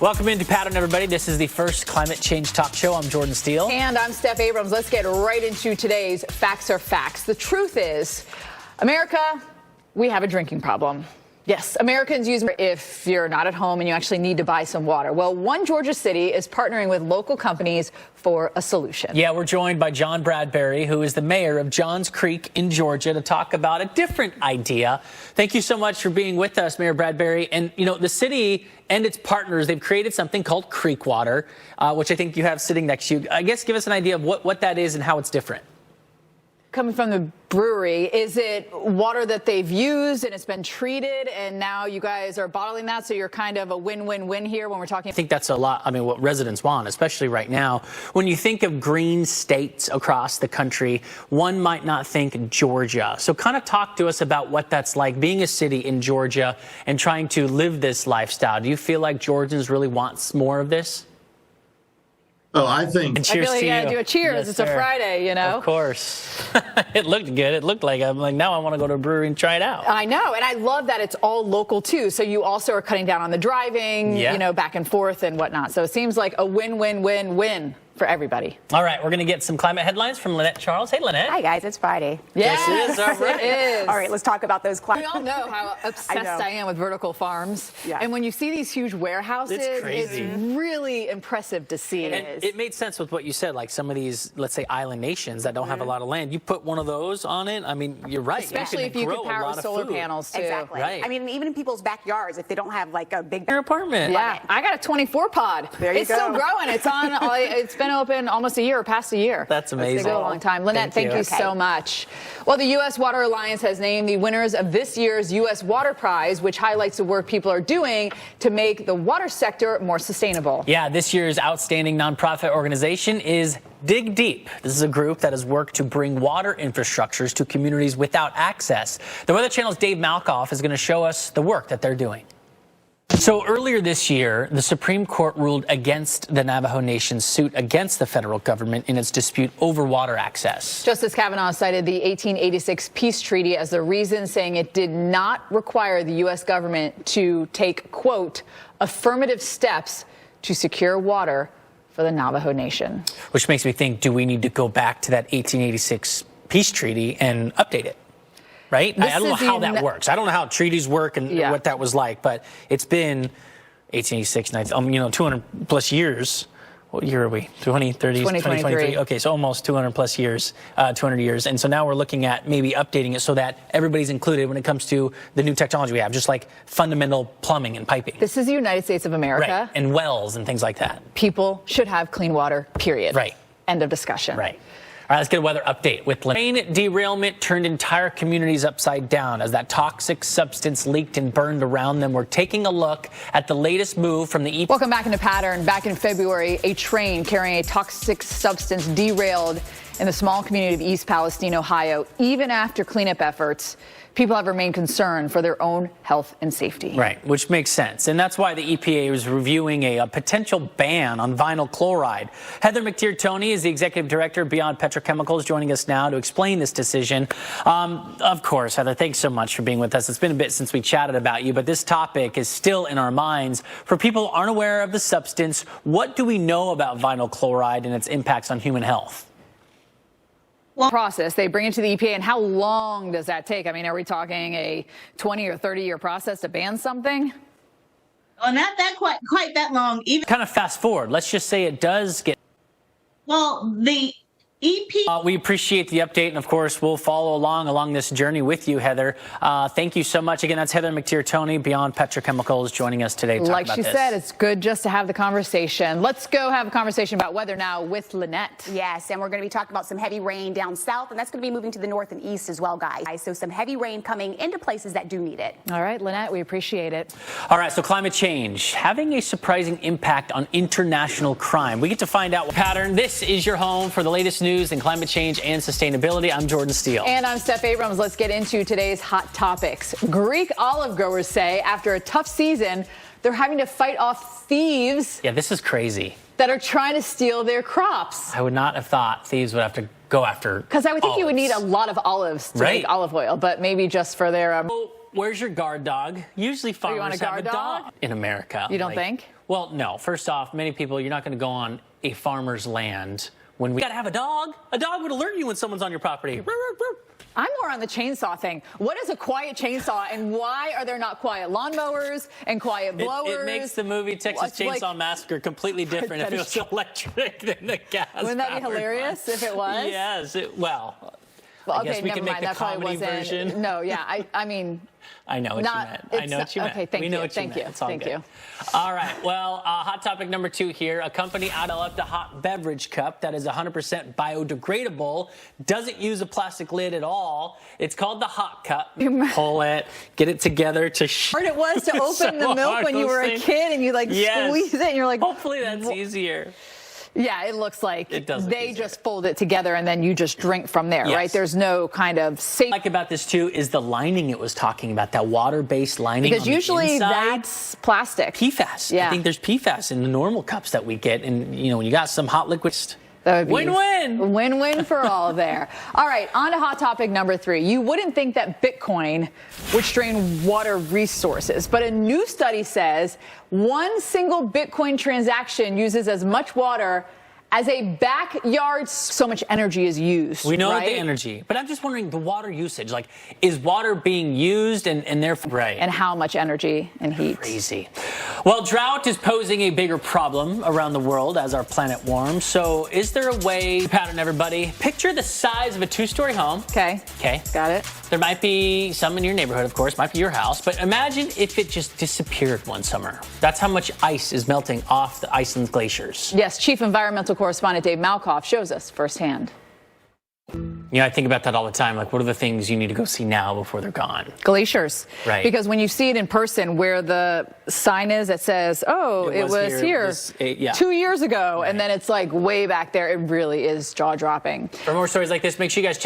Welcome into Pattern, everybody. This is the first climate change talk show. I'm Jordan Steele. And I'm Steph Abrams. Let's get right into today's Facts Are Facts. The truth is, America, we have a drinking problem. Yes, Americans use if you're not at home and you actually need to buy some water. Well, one Georgia city is partnering with local companies for a solution. Yeah, we're joined by John Bradbury, who is the mayor of Johns Creek in Georgia, to talk about a different idea. Thank you so much for being with us, Mayor Bradbury. And, you know, the city and its partners, they've created something called Creek Water, which I think you have sitting next to you. I guess give us an idea of what that is and how it's different. Coming from the brewery, is it water that they've used and it's been treated and now you guys are bottling that, so you're kind of a win-win-win here when we're talking? I think that's a lot, I mean, what residents want, especially right now. When you think of green states across the country, one might not think Georgia. So kind of talk to us about what that's like being a city in Georgia and trying to live this lifestyle. Do you feel like Georgians really want more of this? Oh, I think. And cheers I feel like to you gotta you. do a cheers. Yes, it's sir. a Friday, you know. Of course. It looked good. It looked like, I'm like, now I want to go to a brewery and try it out. I know, and I love that it's all local too. So you also are cutting down on the driving, you know, back and forth and whatnot. So it seems like a win-win-win-win for everybody. All right, we're going to get some climate headlines from Lynette Charles. Hey, Lynette. Hi, guys. It's Friday. Yes, it is. All right. It is. All right, let's talk about those We all know how obsessed I am with vertical farms. Yeah. And when you see these huge warehouses, It's crazy. really impressive to see. And it made sense with what you said, like some of these, let's say, island nations that don't have a lot of land. You put one of those on it, I mean, you're right. Especially if you could power with solar panels, too. Exactly. Right. I mean, even in people's backyards, if they don't have like a big Your apartment. Yeah, I got a 24 pod. There you it's go. still growing. It's on. It's been open almost a year, or past a year. That's amazing. It's been a long time. Lynette, thank you Okay. so much. Well, the U.S. Water Alliance has named the winners of this year's U.S. Water Prize, which highlights the work people are doing to make the water sector more sustainable. Yeah, this year's outstanding nonprofit organization is Dig Deep. This is a group that has worked to bring water infrastructures to communities without access. The Weather Channel's Dave Malkoff is going to show us the work that they're doing. So earlier this year, the Supreme Court ruled against the Navajo Nation's suit against the federal government in its dispute over water access. Justice Kavanaugh cited the 1886 peace treaty as the reason, saying it did not require the U.S. government to take, quote, affirmative steps to secure water for the Navajo Nation. Which makes me think, do we need to go back to that 1886 peace treaty and update it? Right? I don't know how that works. I don't know how treaties work and what that was like, but it's been 1886, 200 plus years. What year are we? 2023. Okay, so almost 200 plus years, 200 years. And so now we're looking at maybe updating it so that everybody's included when it comes to the new technology we have, just like fundamental plumbing and piping. This is the United States of America. Right, and wells and things like that. People should have clean water, period. Right. End of discussion. Right. All right, let's get a weather update with Train derailment turned entire communities upside down as that toxic substance leaked and burned around them. We're taking a look at the latest move from the Welcome back into Pattern. Back in February, a train carrying a toxic substance derailed in the small community of East Palestine, Ohio. Even after cleanup efforts, people have remained concerned for their own health and safety. Right, which makes sense. And that's why the EPA is reviewing a potential ban on vinyl chloride. Heather McTeer-Toney is the executive director of Beyond Petrochemicals, joining us now to explain this decision. Of course, Heather, thanks so much for being with us. It's been a bit since we chatted about you, but this topic is still in our minds. For people who aren't aware of the substance, what do we know about vinyl chloride and its impacts on human health? Process, they bring it to the EPA, and how long does that take? I mean, are we talking a 20 or 30-year process to ban something? Well, not that quite that long. Even Kind of fast forward. Let's just say it does get. well, the EP. We appreciate the update, and of course, we'll follow along this journey with you, Heather. Thank you so much. Again, that's Heather McTeer-Toney, Beyond Petrochemicals, joining us today to talk Like about she this. said, it's good just to have the conversation. Let's go have a conversation about weather now with Lynette. Yes, and we're going to be talking about some heavy rain down south, and that's going to be moving to the north and east as well, guys. So some heavy rain coming into places that do need it. All right, Lynette, we appreciate it. All right, so climate change having a surprising impact on international crime. We get to find out what pattern. This is your home for the latest news in climate change and sustainability. I'm Jordan Steele. And I'm Steph Abrams. Let's get into today's hot topics. Greek olive growers say after a tough season, they're having to fight off thieves. Yeah, this is crazy. That are trying to steal their crops. I would not have thought thieves would have to go after Because I would think you would olives. need a lot of olives to make olive oil, but maybe just for their... Where's your guard dog? Usually farmers want a have a guard dog? dog in America. You don't think? Well, no. First off, many people, you're not going to go on a farmer's land when we got to have a dog. A dog would alert you when someone's on your property. I'm more on the chainsaw thing. What is a quiet chainsaw, and why are there not quiet lawnmowers and quiet blowers? It makes the movie Texas Chainsaw Massacre completely different if it was electric than the gas. Wouldn't that be hilarious if it was? Yes. Well, I guess okay, we never can make mind. the That probably comedy wasn't. version. No, yeah. I mean. I know what you meant. I know what you meant. Okay, thank we you. know what you Thank meant. you. It's all Thank good. you. All right. Well, hot topic number 2 here. A company out of a hot beverage cup that is 100% biodegradable, doesn't use a plastic lid at all. It's called the Hot Cup. Pull it, get it together to Hard it was to open the milk when you were a kid, and you squeeze it, and you're like. Hopefully that's easier. Yeah, it looks like they just fold it together and then you just drink from there, yes. right? There's no kind of safe. What I like about this too is the lining it was talking about, that water-based lining. Because on usually the inside. that's plastic. PFAS. Yeah. I think there's PFAS in the normal cups that we get, and when you got some hot liquids. That would be win-win. Win-win for all there. All right, on to hot topic number 3. You wouldn't think that Bitcoin would strain water resources, but a new study says one single Bitcoin transaction uses as much water as a backyard. So much energy is used. We know right? the energy, but I'm just wondering the water usage. Like, is water being used and therefore right? And how much energy and heat? Crazy. Well, drought is posing a bigger problem around the world as our planet warms. So, is there a way? Pattern, everybody. Picture the size of a 2-story home. Okay. Got it. There might be some in your neighborhood, of course, might be your house, but imagine if it just disappeared one summer. That's how much ice is melting off the Iceland glaciers. Yes, Chief Environmental Correspondent Dave Malkoff shows us firsthand. I think about that all the time. Like, what are the things you need to go see now before they're gone? Glaciers. Right. Because when you see it in person, where the sign is that says, oh, it was here 2 years ago, right. And then it's like way back there, it really is jaw-dropping. For more stories like this, make sure you guys check